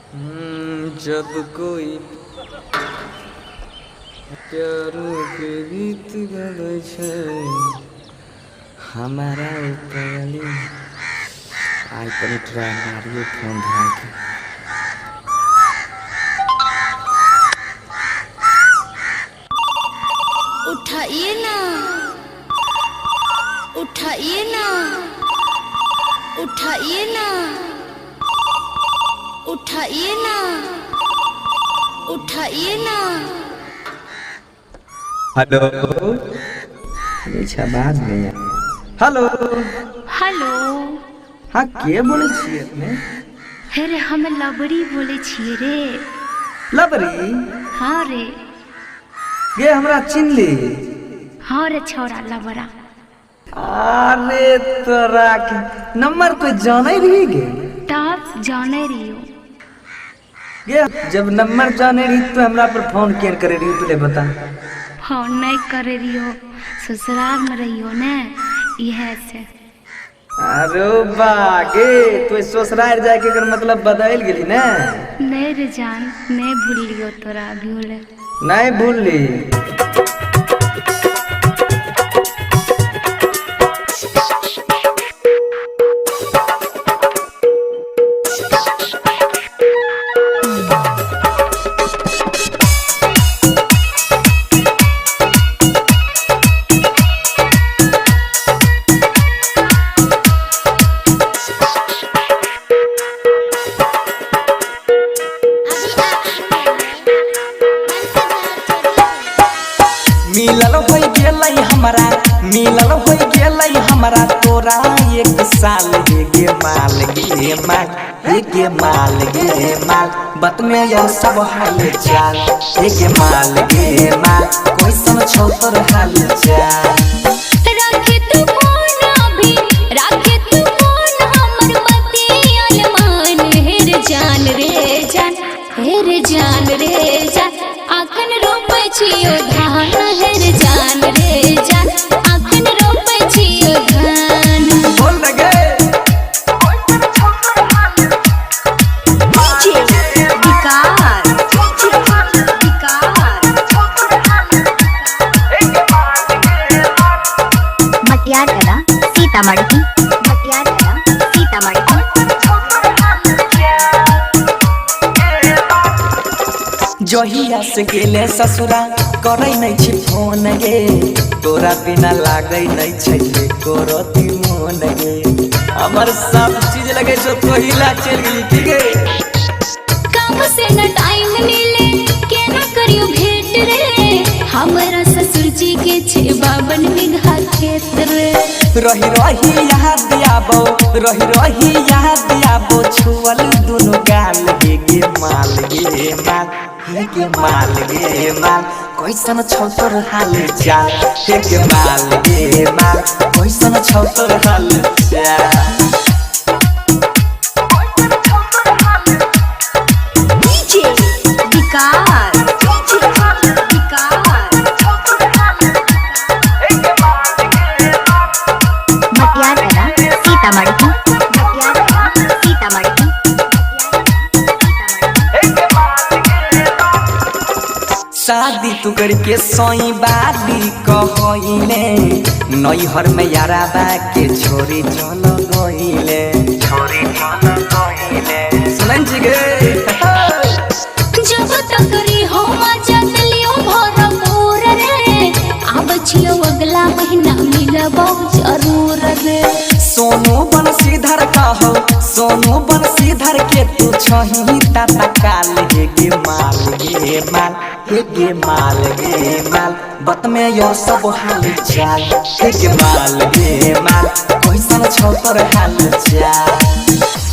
जब कोई प्यारो के गीत गावे छे हमारा ऊपरली आई पर ट्राई मारियो फोन धरा के उठाइए ना उठाइए ना उठाइए ना उठाइए ना उठाइए ना। हेलो बाद में हेलो हेलो हाँ के बोले छिए अपने? हे रे हम लबड़ी बोले छिए रे। लबड़ी? हाँ रे। गे हमरा चिन्हली? हाँ रे छोरा लबड़ा। अरे तोरा के नंबर कोई जाने रही गे? तब जाने रहियो गे जब नंबर जाने रही तो हमरा पर फोन क्यों करे रही पहले बता। फोन नहीं करे रहियो ससुराल में रहियो ने यह से। अरे बागे तू ससुराल जाए के मतलब बदल गेली ना? नहीं रे जान नहीं भूल लियो तोरा भूल नहीं भूलली। मिलल हो गेलै हमरा तोरा एक साल गे माल गे माल गे माल गे माल बत में यह सब हाल चाल गे माल गे माल कैसन छौ तोर हाल चाल। राखे तू फोन अभी राखे तू फोन हमर मती अलमान हेर जान रे जान हेर जान रे जान आखन रोपै छियो धान हेर जान रे जान आखन रोपै छियो धान। बोल लगे डीजे विकार मटियार कला सीतामढ़ी मटियार कला सीतामढ़ी। जहिया से गेले ससुरा करे नहीं छी फोन गे तोरा बिना लागे नहीं छै कोरती मोन गे हमर सब चीज लगे जो पहिला चल गेली ठीक है। काम से न टाइम मिले केना करियो भेंट रे हमरा ससुर जी के 52 बीघा खेत रे। रही रही याद आबो रही रही याद आबो छुअल दुनु गाल गे माल गे माल गे माल गे माल कैसन छौ तोर हाल चाल गे माल गे माल कैसन छौ तोर हाल चाल। डीजे विकार मटियार कला सीतामढ़ी मटियार कला सीतामढ़ी। शादी तू करके सोई बादी कहइले नैहर में यारा बा के छोरी चल गइले छोरी चल गइले सुनन जी गे जब तक री हो मजा लियो भरपूर रे आब छियो अगला महीना मिलबो जरूर रे। सोनू बंशीधर कहो सोनू बंशीधर के तू छही ताता काल गे माल गे माल गे माल गे माल बत में यो सब हाल चाल गे माल गे माल कैसन छौ तोर हाल चाल।